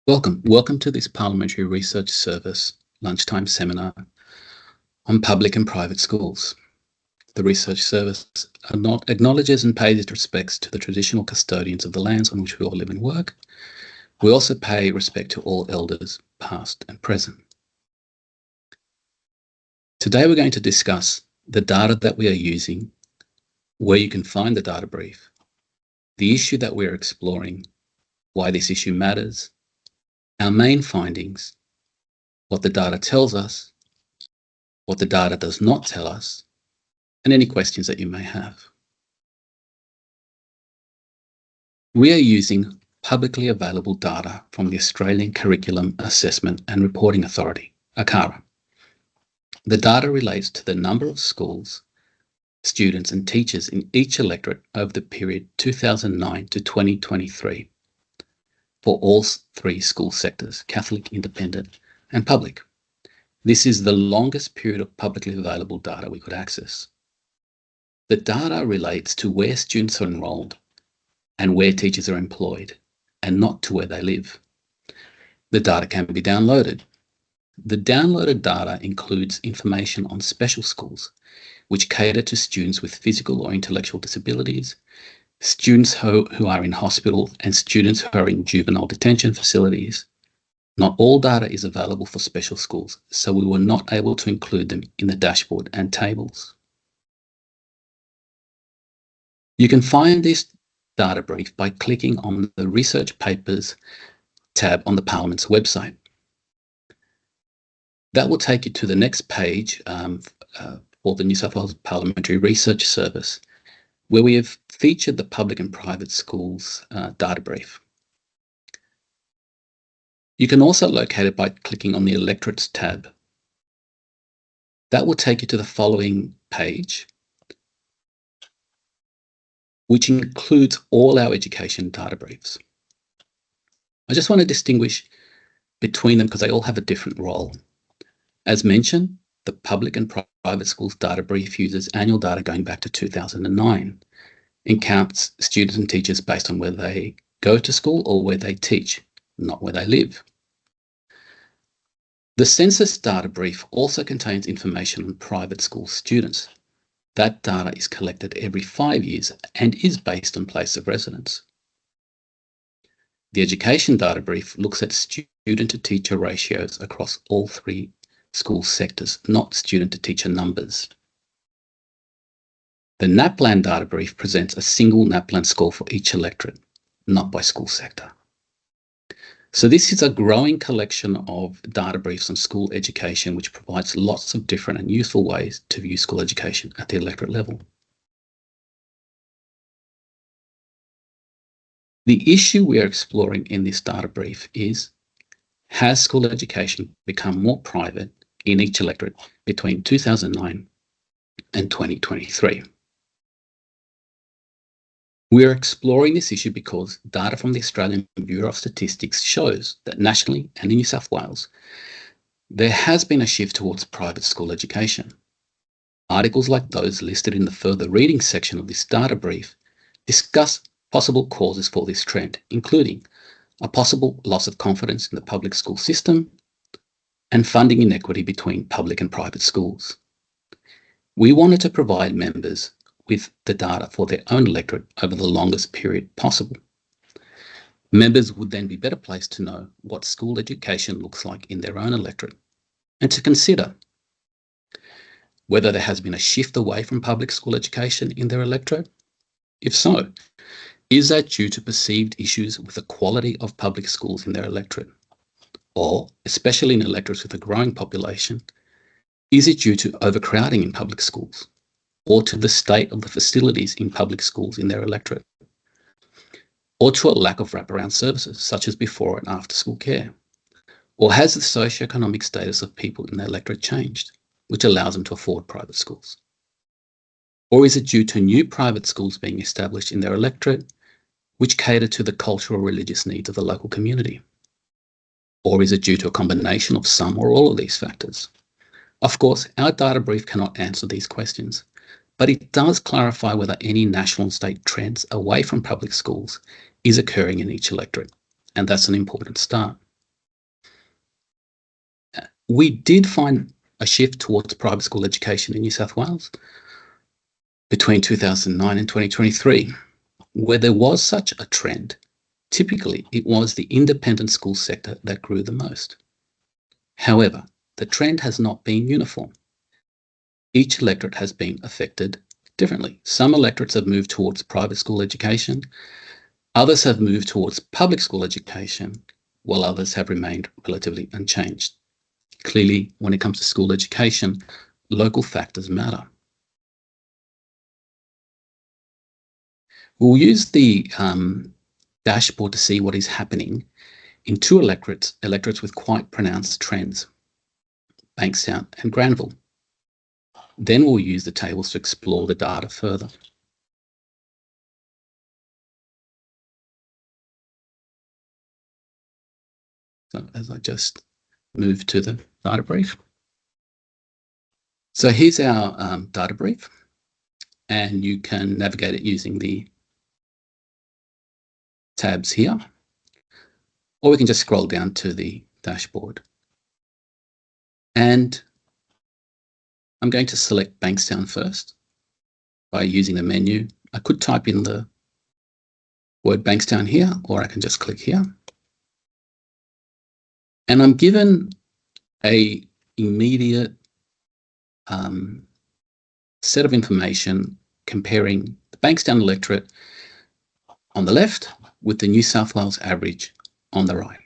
Welcome to this Parliamentary Research Service lunchtime seminar on public and private schools. The Research Service acknowledges and pays its respects to the traditional custodians of the lands on which we all live and work. We also pay respect to all elders, past and present. Today we're going to discuss the data that we are using, where you can find the data brief, the issue that we're exploring, why this issue matters, our main findings, what the data tells us, what the data does not tell us, and any questions that you may have. We are using publicly available data from the Australian Curriculum Assessment and Reporting Authority, ACARA. The data relates to the number of schools, students and teachers in each electorate over the period 2009 to 2023 for all three school sectors, Catholic, independent and public. This is the longest period of publicly available data we could access. The data relates to where students are enrolled and where teachers are employed, and not to where they live. The data can be downloaded. The downloaded data includes information on special schools, which cater to students with physical or intellectual disabilities, students who are in hospital, and students who are in juvenile detention facilities. Not all data is available for special schools, so we were not able to include them in the dashboard and tables. You can find this data brief by clicking on the Research Papers tab on the Parliament's website. That will take you to the next page for the New South Wales Parliamentary Research Service, where we have featured the public and private schools data brief. You can also locate it by clicking on the Electorates tab. That will take you to the following page, which includes all our education data briefs. I just want to distinguish between them because they all have a different role. As mentioned, the public and private schools data brief uses annual data going back to 2009 and counts students and teachers based on where they go to school or where they teach, not where they live. The census data brief also contains information on private school students. That data is collected every 5 years and is based on place of residence. The education data brief looks at student to teacher ratios across all three school sectors, not student to teacher numbers. The NAPLAN data brief presents a single NAPLAN score for each electorate, not by school sector. So this is a growing collection of data briefs on school education, which provides lots of different and useful ways to view school education at the electorate level. The issue we are exploring in this data brief is, has school education become more private in each electorate between 2009 and 2023? We are exploring this issue because data from the Australian Bureau of Statistics shows that nationally and in New South Wales, there has been a shift towards private school education. Articles like those listed in the further reading section of this data brief discuss possible causes for this trend, including a possible loss of confidence in the public school system and funding inequity between public and private schools. We wanted to provide members with the data for their own electorate over the longest period possible. Members would then be better placed to know what school education looks like in their own electorate and to consider whether there has been a shift away from public school education in their electorate. If so, is that due to perceived issues with the quality of public schools in their electorate? Or, especially in electorates with a growing population, is it due to overcrowding in public schools, or to the state of the facilities in public schools in their electorate, or to a lack of wraparound services such as before and after school care? Or has the socioeconomic status of people in their electorate changed, which allows them to afford private schools? Or is it due to new private schools being established in their electorate, which cater to the cultural or religious needs of the local community? Or is it due to a combination of some or all of these factors? Of course, our data brief cannot answer these questions, but it does clarify whether any national and state trends away from public schools is occurring in each electorate, and that's an important start. We did find a shift towards private school education in New South Wales between 2009 and 2023. Where there was such a trend, typically it was the independent school sector that grew the most. However, the trend has not been uniform. Each electorate has been affected differently. Some electorates have moved towards private school education, others have moved towards public school education, while others have remained relatively unchanged. Clearly, when it comes to school education, local factors matter. We'll use the dashboard to see what is happening in two electorates with quite pronounced trends, Bankstown and Granville. Then we'll use the tables to explore the data further. So as I just move to the data brief. So here's our data brief, and you can navigate it using the tabs here, or we can just scroll down to the dashboard. And I'm going to select Bankstown first by using the menu. I could type in the word Bankstown here, or I can just click here. And I'm given a immediate set of information comparing the Bankstown electorate on the left with the New South Wales average on the right.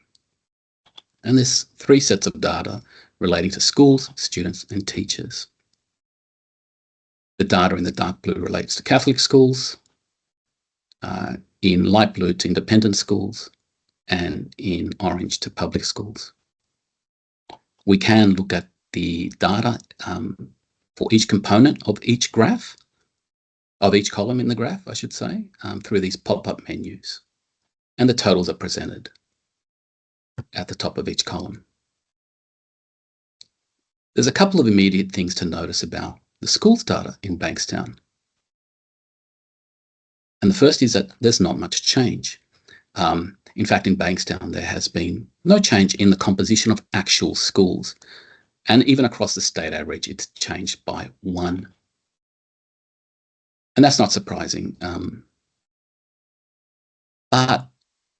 And there's three sets of data relating to schools, students, and teachers. The data in the dark blue relates to Catholic schools, in light blue to independent schools, and in orange to public schools. We can look at the data for each component of each graph, of each column in the graph, I should say, through these pop-up menus. And the totals are presented at the top of each column. There's a couple of immediate things to notice about the schools data in Bankstown. And the first is that there's not much change. In fact, in Bankstown, there has been no change in the composition of actual schools. And even across the state average, it's changed by 1. And that's not surprising. But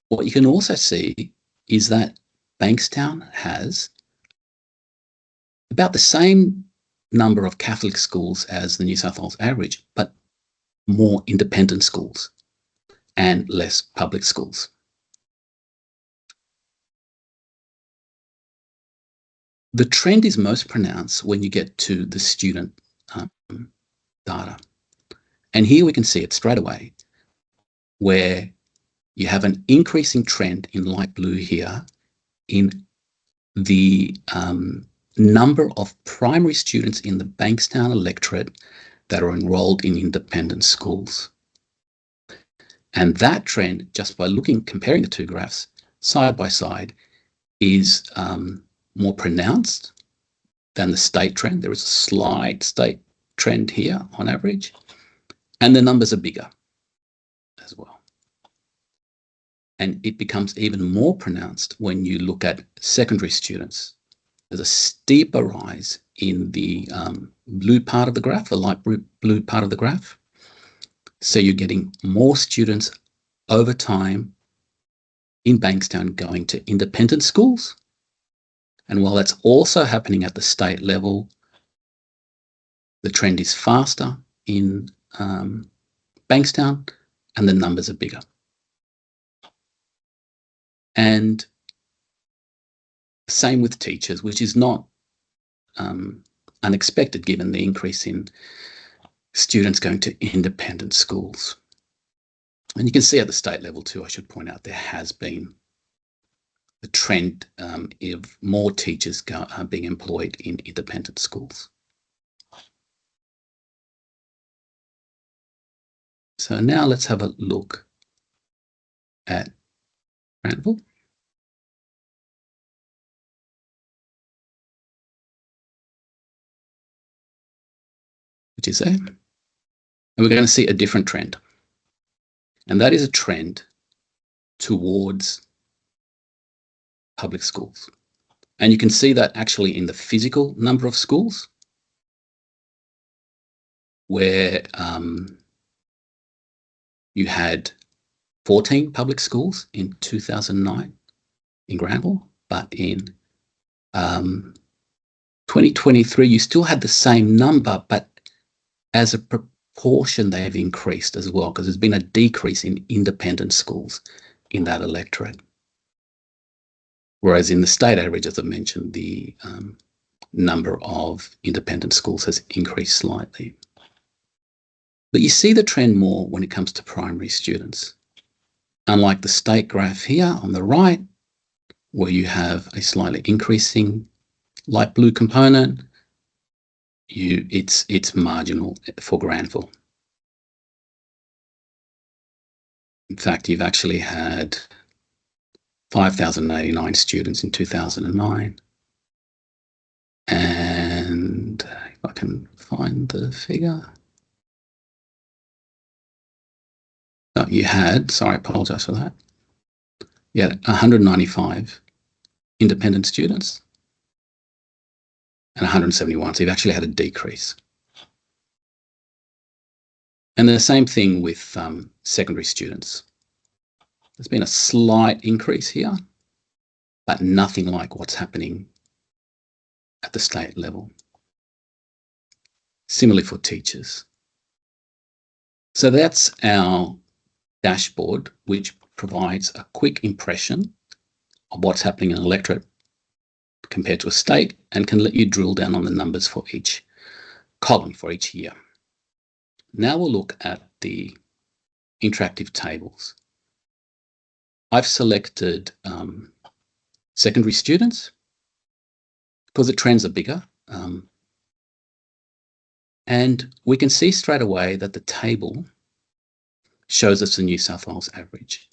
what you can also see is that Bankstown has about the same number of Catholic schools as the New South Wales average, but more independent schools and less public schools. The trend is most pronounced when you get to the student data. And here we can see it straight away, where you have an increasing trend in light blue here in the number of primary students in the Bankstown electorate that are enrolled in independent schools. And that trend, just by comparing the two graphs side by side, is more pronounced than the state trend. There is a slight state trend here on average, and the numbers are bigger as well. And it becomes even more pronounced when you look at secondary students. There's a steeper rise in the blue part of the graph, the light blue part of the graph. So you're getting more students over time in Bankstown going to independent schools. And while that's also happening at the state level, the trend is faster in Bankstown and the numbers are bigger. And same with teachers, which is not unexpected given the increase in students going to independent schools. And you can see at the state level too, I should point out, there has been the trend of more teachers being employed in independent schools. So now let's have a look at Granville. Which is there. And we're going to see a different trend. And that is a trend towards public schools. And you can see that actually in the physical number of schools, where you had 14 public schools in 2009 in Granville, but in 2023, you still had the same number, but as a proportion, they've increased as well, because there's been a decrease in independent schools in that electorate. Whereas in the state average, as I mentioned, the number of independent schools has increased slightly. But you see the trend more when it comes to primary students. Unlike the state graph here on the right, where you have a slightly increasing light blue component, it's marginal for Granville. In fact, you've actually had 5,089 students in 2009. And if I can find the figure. No, you had, sorry, I apologize for that. You had 195 independent students and 171. So you've actually had a decrease. And the same thing with secondary students. There's been a slight increase here, but nothing like what's happening at the state level. Similarly for teachers. So that's our dashboard, which provides a quick impression of what's happening in an electorate compared to a state, and can let you drill down on the numbers for each column for each year. Now we'll look at the interactive tables. I've selected secondary students because the trends are bigger. And we can see straight away that the table shows us the New South Wales average.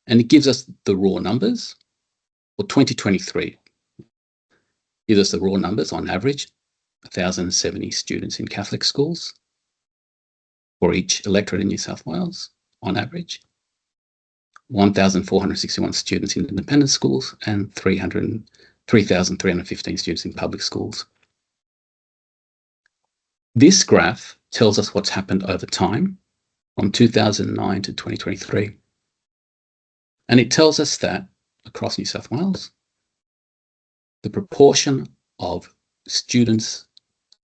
And it gives us the raw numbers for 2023. Gives us the raw numbers on average, 1,070 students in Catholic schools for each electorate in New South Wales on average, 1,461 students in independent schools, and 3,315 students in public schools. This graph tells us what's happened over time from 2009 to 2023. And it tells us that across New South Wales, the proportion of students,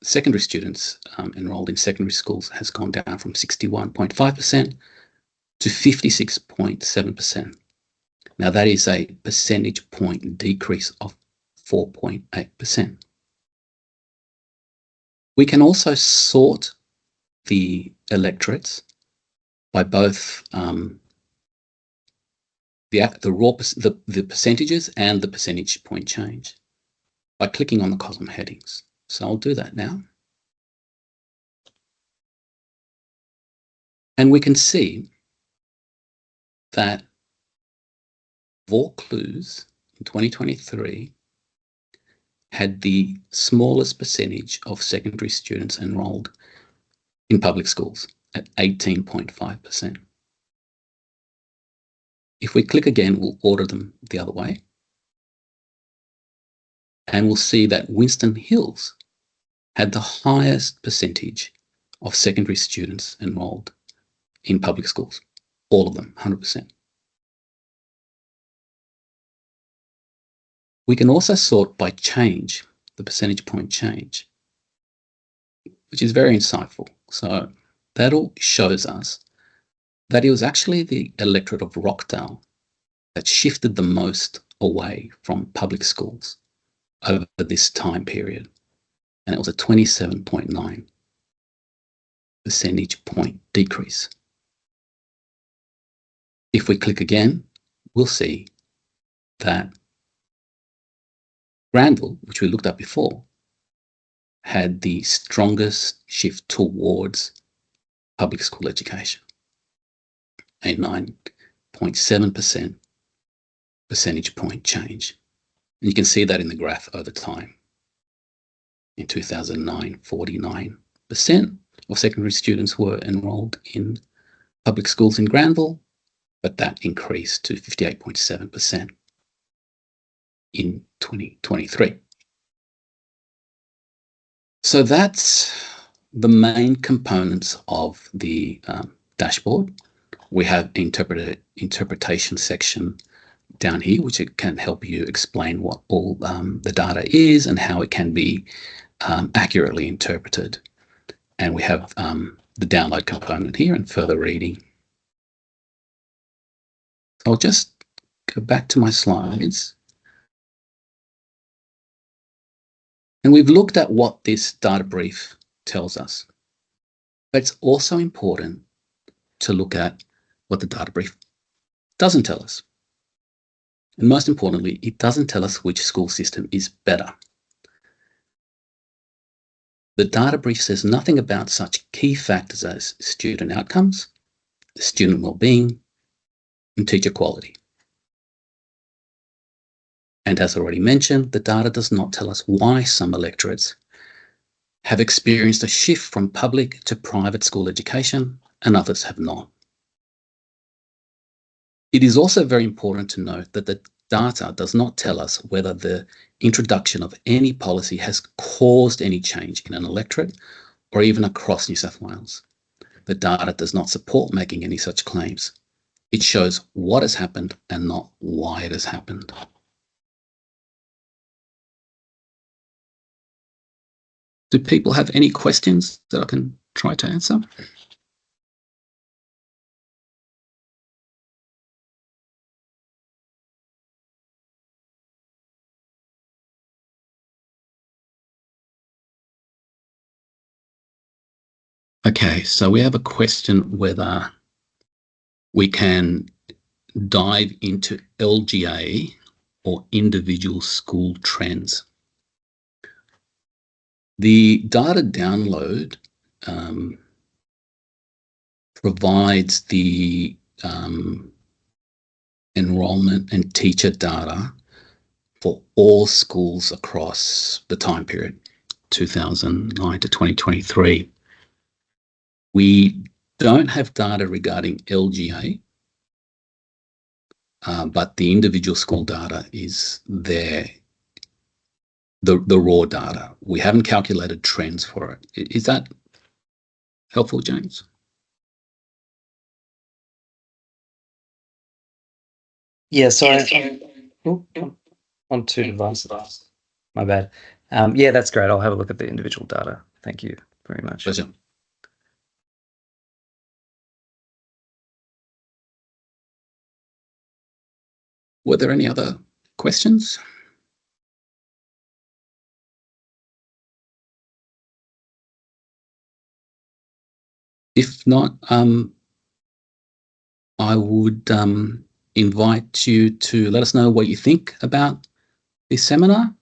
secondary students enrolled in secondary schools has gone down from 61.5% to 56.7%. Now that is a percentage point decrease of 4.8%. We can also sort the electorates by both the percentages and the percentage point change by clicking on the column headings. So I'll do that now. And we can see that Vaucluse in 2023 had the smallest percentage of secondary students enrolled in public schools at 18.5%. If we click again, we'll order them the other way. And we'll see that Winston Hills had the highest percentage of secondary students enrolled in public schools. All of them, 100%. We can also sort by change, the percentage point change, which is very insightful. So that all shows us that it was actually the electorate of Rockdale that shifted the most away from public schools over this time period. And it was a 27.9 percentage point decrease. If we click again, we'll see that Granville, which we looked at before, had the strongest shift towards public school education, a 9.7% percentage point change. And you can see that in the graph over time. In 2009, 49% of secondary students were enrolled in public schools in Granville, but that increased to 58.7% in 2023. So that's the main components of the dashboard. We have interpretation section down here, which it can help you explain what all the data is and how it can be accurately interpreted. And we have the download component here and further reading. I'll just go back to my slides. And we've looked at what this data brief tells us. But it's also important to look at what the data brief doesn't tell us. And most importantly, it doesn't tell us which school system is better. The data brief says nothing about such key factors as student outcomes, student well-being, and teacher quality. And as already mentioned, the data does not tell us why some electorates have experienced a shift from public to private school education and others have not. It is also very important to note that the data does not tell us whether the introduction of any policy has caused any change in an electorate or even across New South Wales. The data does not support making any such claims. It shows what has happened and not why it has happened. Do people have any questions that I can try to answer? Okay, so we have a question whether we can dive into LGA or individual school trends. The data download provides the enrolment and teacher data for all schools across the time period, 2009 to 2023. We don't have data regarding LGA, but the individual school data is there, the raw data. We haven't calculated trends for it. Is that helpful, James? Yeah, sorry. On two devices. My bad. Yeah, that's great. I'll have a look at the individual data. Thank you very much. Pleasure. Were there any other questions? If not, I would invite you to let us know what you think about this seminar.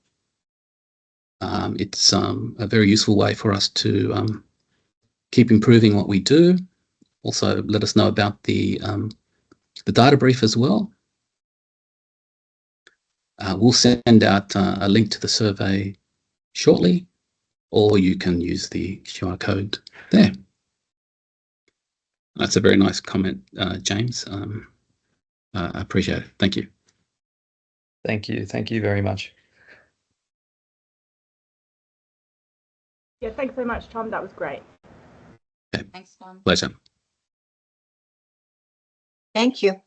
It's a very useful way for us to keep improving what we do. Also, let us know about the data brief as well. We'll send out a link to the survey shortly, or you can use the QR code there. That's a very nice comment, James. I appreciate it. Thank you. Thank you. Thank you very much. Yeah, thanks so much, Tom. That was great. Okay. Thanks, Tom. Pleasure. Thank you.